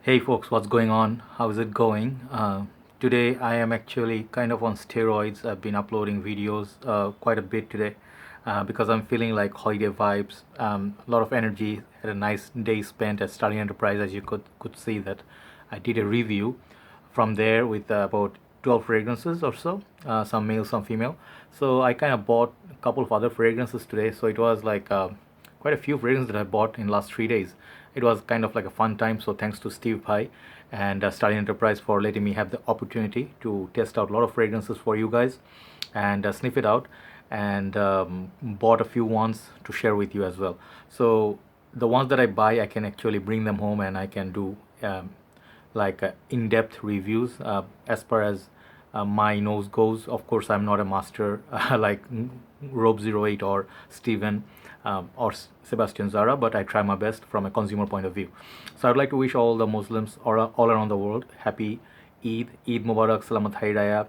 Hey folks, what's going on? How's it going? Today I am actually kind of on steroids. I've been uploading videos quite a bit today because I'm feeling like holiday vibes. A lot of energy. Had a nice day spent at Starling Enterprise, as you could see that I did a review from there with about 12 fragrances or so, some male, some female. So I kind of bought a couple of other fragrances today. So it was like quite a few fragrances that I bought in last 3 days. It was kind of like a fun time. So thanks to Steve Pai and Starling Enterprise for letting me have the opportunity to test out a lot of fragrances for you guys and sniff it out, and bought a few ones to share with you as well. So the ones that I buy, I can actually bring them home and I can do like in-depth reviews as far as my nose goes. Of course, I'm not a master like Rob08 or Steven or Sebastian Zara, but I try my best from a consumer point of view. So I'd like to wish all the Muslims all around the world happy Eid Mubarak, Salamat Hari Raya,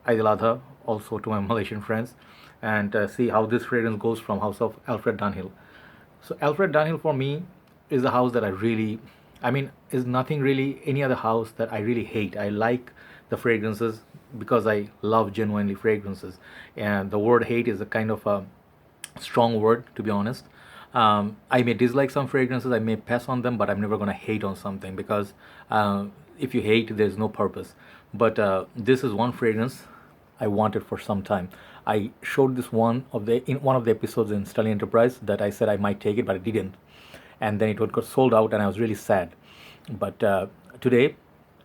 Eid al-Adha, also to my Malaysian friends, and see how this fragrance goes from House of Alfred Dunhill. So Alfred Dunhill for me is a house that is nothing really any other house that I really hate. I like the fragrances because I love genuinely fragrances, and the word hate is a kind of a strong word, to be honest. I may dislike some fragrances, I may pass on them, but I'm never gonna hate on something because if you hate, there's no purpose. But this is one fragrance I wanted for some time. I showed this in one of the episodes in Sterling Enterprise that I said I might take it, but I didn't, and then it got sold out, and I was really sad. But today,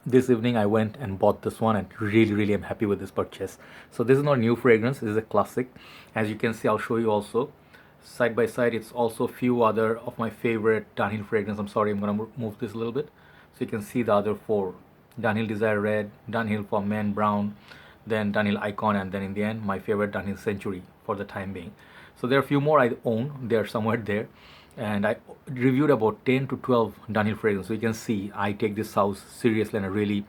this evening, I went and bought this one, and really am happy with this purchase. So this is not a new fragrance; this is a classic. As you can see, I'll show you also side by side. It's also a few other of my favorite Dunhill fragrance. I'm sorry, I'm gonna move this a little bit so you can see the other four: Dunhill Desire Red, Dunhill for Men Brown, then Dunhill Icon, and then in the end my favorite Dunhill Century for the time being. So there are a few more I own, they're somewhere there, and I reviewed about 10 to 12 Dunhill fragrances. So you can see I take this house seriously, and I really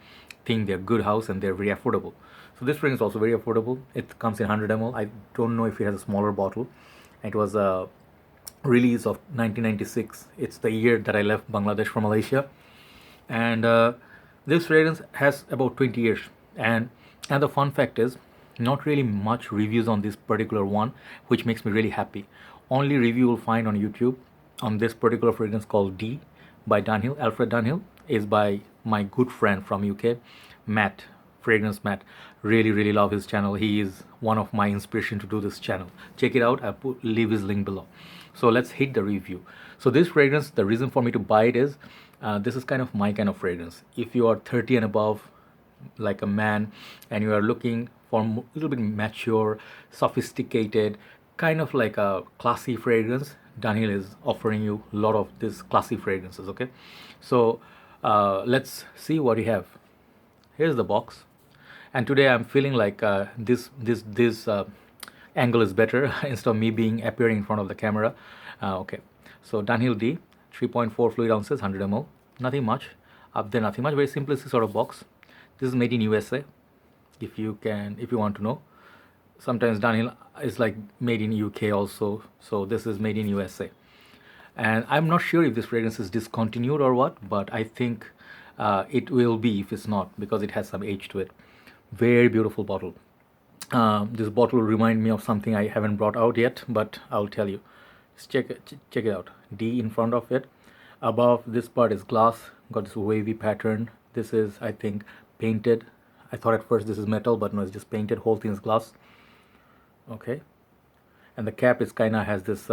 think they're good house and they're very affordable. So this fragrance is also very affordable. It comes in 100 ml. I don't know if it has a smaller bottle. It was a release of 1996. It's the year that I left Bangladesh for Malaysia, and this fragrance has about 20 years. And the fun fact is, not really much reviews on this particular one, which makes me really happy. Only review you'll find on YouTube on this particular fragrance called D by Dunhill, Alfred Dunhill, is by my good friend from UK, Matt, Fragrance Matt. Really love his channel. He is one of my inspiration to do this channel. Check it out. I'll leave his link below. So let's hit the review. So this fragrance, the reason for me to buy it is this is kind of my kind of fragrance. If you are 30 and above, like a man, and you are looking for a little bit mature, sophisticated, kind of like a classy fragrance, Dunhill is offering you a lot of these classy fragrances. Okay, so let's see what you have. Here's the box, and today I'm feeling like this angle is better instead of me being appearing in front of the camera. Okay, so Dunhill D, 3.4 fluid ounces, 100 ml. Nothing much up there, nothing much. Very simplistic sort of box. This is made in USA. If you want to know, sometimes Dunhill is like made in UK also. So this is made in USA, and I'm not sure if this fragrance is discontinued or what, but I think it will be if it's not, because it has some age to it. Very beautiful bottle. This bottle will remind me of something I haven't brought out yet, but I'll tell you. Just check it out. D in front of it. Above this part is glass. Got this wavy pattern. This is, I think, painted. I thought at first this is metal, but no, it's just painted. Whole thing is glass. Okay, and the cap is kind of has this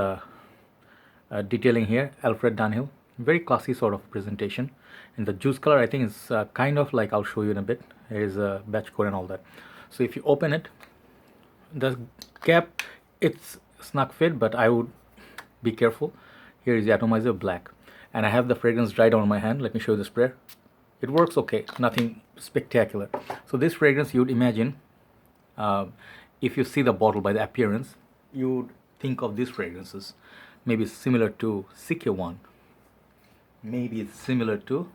detailing here. Alfred Dunhill, very classy sort of presentation. And the juice color, I think, is kind of like, I'll show you in a bit. There is a batch code and all that. So if you open it, the cap, it's snug fit, but I would be careful. Here is the atomizer, black, and I have the fragrance dried on my hand. Let me show you the spray. It works okay, nothing spectacular. So this fragrance, you'd imagine, if you see the bottle by the appearance, you would think of these fragrances. Maybe it's similar to Sikhe one. Maybe it's similar to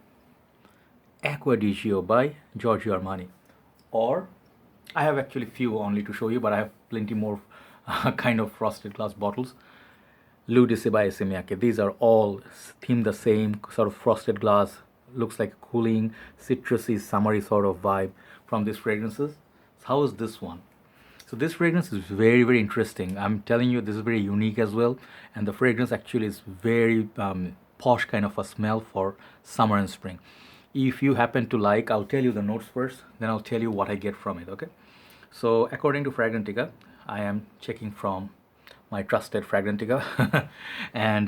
Acqua di Gio by Giorgio Armani. Or, I have actually few only to show you, but I have plenty more kind of frosted glass bottles. L'Eau de Seba et Semiake. These are all themed the same, sort of frosted glass, looks like a cooling, citrusy, summery sort of vibe from these fragrances. So how is this one? So this fragrance is very, very interesting. I'm telling you, this is very unique as well. And the fragrance actually is very posh kind of a smell for summer and spring. If you happen to like, I'll tell you the notes first, then I'll tell you what I get from it, okay? So according to Fragrantica, I am checking from my trusted Fragrantica. And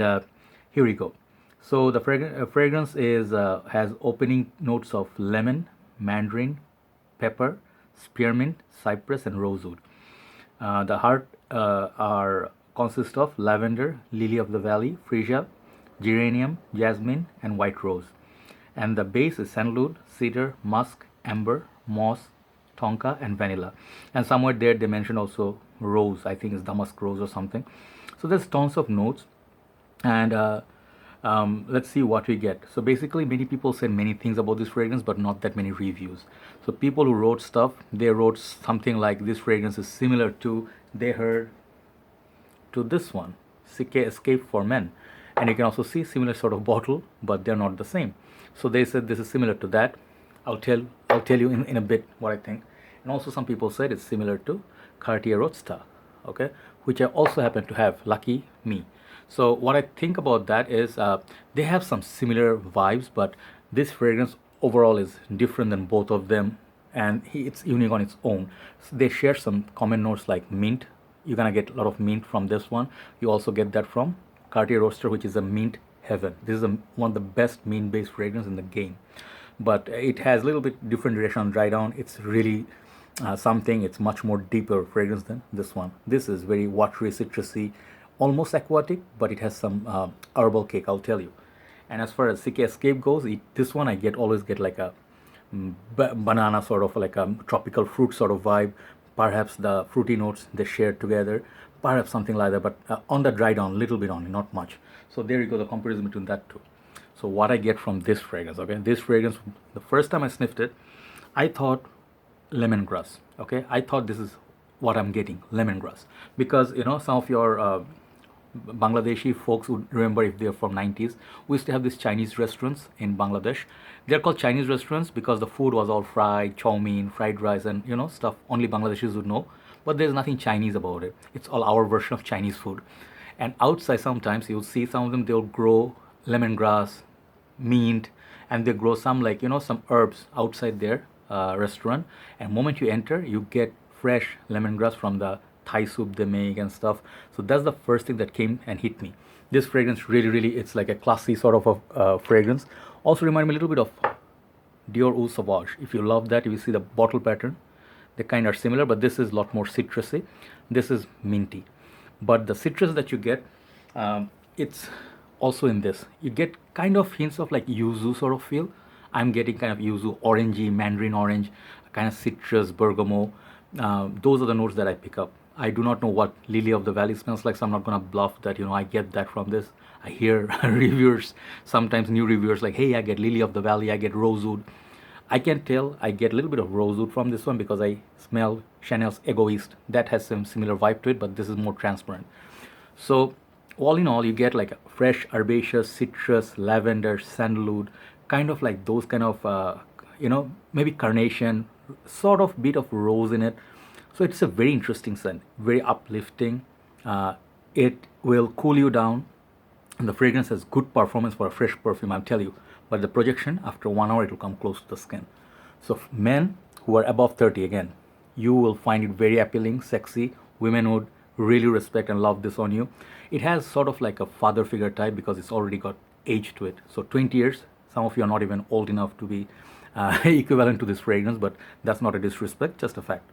here we go. So the fragrance is has opening notes of lemon, mandarin, pepper, spearmint, cypress, and rosewood. The heart are consist of lavender, lily of the valley, freesia, geranium, jasmine, and white rose. And the base is sandalwood, cedar, musk, amber, moss, tonka, and vanilla. And somewhere there they mentioned also rose. I think it's damask rose or something. So there's tons of notes, and let's see what we get. So basically, many people said many things about this fragrance, but not that many reviews. So people who wrote stuff, they wrote something like this fragrance is similar to, they heard, to this one, CK Escape for Men. And you can also see similar sort of bottle, but they're not the same. So they said this is similar to that. I'll tell you in a bit what I think. And also some people said it's similar to Cartier Roadster, okay, which I also happen to have. Lucky me. So what I think about that is they have some similar vibes, but this fragrance overall is different than both of them, and it's unique on its own. So they share some common notes like mint. You're gonna get a lot of mint from this one. You also get that from Cartier Roadster, which is a mint heaven. This is one of the best mint based fragrance in the game, but it has a little bit different direction on dry down. It's really something. It's much more deeper fragrance than this one. This is very watery, citrusy, almost aquatic, but it has some herbal cake, I'll tell you. And as far as CK Escape goes, this one I always get like a banana sort of, like a tropical fruit sort of vibe. Perhaps the fruity notes they share together, perhaps something like that, but on the dry down, little bit only, not much. So there you go, the comparison between that two. So what I get from this fragrance, okay, this fragrance, the first time I sniffed it, I thought lemongrass, okay, I thought this is what I'm getting, lemongrass, because some of your Bangladeshi folks would remember, if they're from 90s, we used to have these Chinese restaurants in Bangladesh. They're called Chinese restaurants because the food was all fried, chow mein, fried rice, and stuff only Bangladeshis would know. But there's nothing Chinese about it. It's all our version of Chinese food. And outside sometimes you'll see some of them, they'll grow lemongrass, mint, and they grow some like some herbs outside their restaurant. And moment you enter, you get fresh lemongrass from the Thai soup they make and stuff. So that's the first thing that came and hit me. This fragrance really, it's like a classy sort of a fragrance. Also remind me a little bit of Dior Eau Sauvage. If you love that, if you see the bottle pattern, they kind of are similar, but this is a lot more citrusy. This is minty. But the citrus that you get, it's also in this. You get kind of hints of like yuzu sort of feel. I'm getting kind of yuzu, orangey, mandarin orange, kind of citrus, bergamot. Those are the notes that I pick up. I do not know what Lily of the Valley smells like, so I'm not going to bluff that, I get that from this. I hear reviewers, sometimes new reviewers, like, hey, I get Lily of the Valley, I get rosewood. I can tell I get a little bit of rosewood from this one because I smell Chanel's Egoist. That has some similar vibe to it, but this is more transparent. So all in all, you get like a fresh herbaceous, citrus, lavender, sandalwood, kind of like those kind of, maybe carnation, sort of bit of rose in it. So it's a very interesting scent, very uplifting. It will cool you down, and the fragrance has good performance for a fresh perfume, I'll tell you. But the projection, after 1 hour, it will come close to the skin. So men who are above 30, again, you will find it very appealing, sexy. Women would really respect and love this on you. It has sort of like a father figure type because it's already got age to it. So 20 years, some of you are not even old enough to be equivalent to this fragrance, but that's not a disrespect, just a fact.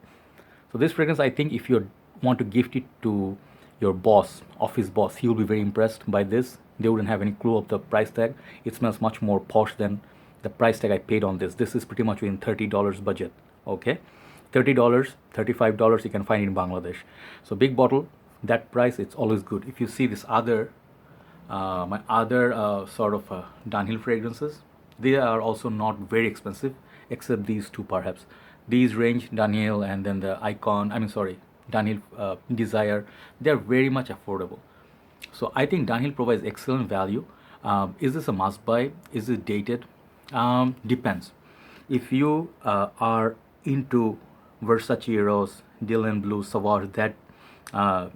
So this fragrance, I think if you want to gift it to your boss, office boss, he will be very impressed by this. They wouldn't have any clue of the price tag. It smells much more posh than the price tag I paid on this. This is pretty much within $30 budget, okay? $30, $35 you can find it in Bangladesh. So big bottle, that price, it's always good. If you see this other, my other sort of Dunhill fragrances, they are also not very expensive, except these two perhaps. These range, Dunhill and then the Dunhill Desire, they're very much affordable. So I think Dunhill provides excellent value. Is this a must buy? Is it dated? Depends. If you are into Versace, Rose, Dylan Blue, Sauvage, that uh,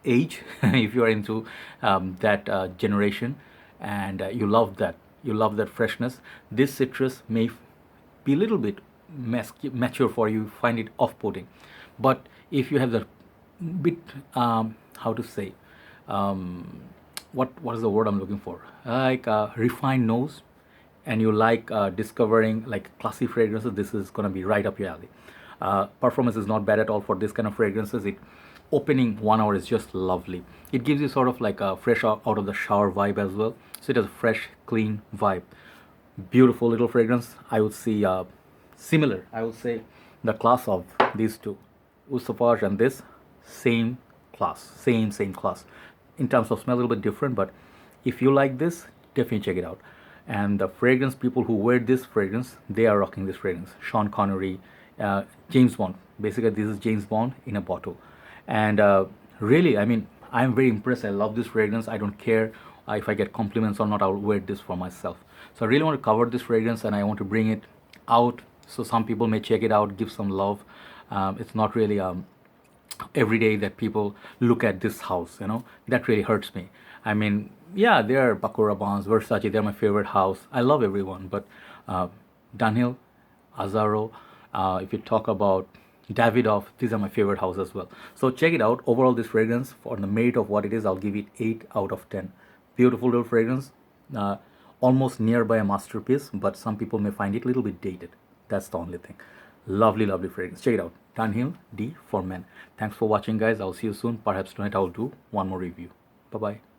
age, if you are into that generation, and you love that freshness, this citrus may be a little bit mature for you, find it off-putting. But if you have the bit, how to say, um, what is the word I'm looking for? Like refined nose, and you like discovering like classy fragrances, this is gonna be right up your alley. Performance is not bad at all for this kind of fragrances. It opening 1 hour is just lovely. It gives you sort of like a fresh out of the shower vibe as well. So it has a fresh, clean vibe. Beautiful little fragrance. I would see similar. I would say the class of these two, Usapage and this, same class, same class. In terms of smell, a little bit different, but if you like this, definitely check it out. And the fragrance people who wear this fragrance, they are rocking this fragrance. Sean Connery, James Bond. Basically, this is James Bond in a bottle. And really, I mean, I'm very impressed. I love this fragrance. I don't care if I get compliments or not. I'll wear this for myself. So I really want to cover this fragrance, and I want to bring it out so some people may check it out, give some love. It's not really every day that people look at this house, that really hurts me. I mean, yeah, they're Bakura Bonds, Versace, they're my favorite house. I love everyone, but Dunhill, Azaro, if you talk about Davidoff, these are my favorite house as well. So check it out. Overall, this fragrance, for the merit of what it is, I'll give it 8 out of 10. Beautiful little fragrance, uh, almost nearby a masterpiece, but some people may find it a little bit dated. That's the only thing. Lovely, lovely fragrance. Check it out. Dunhill D for men. Thanks for watching, guys. I'll see you soon. Perhaps tonight I'll do one more review. Bye bye.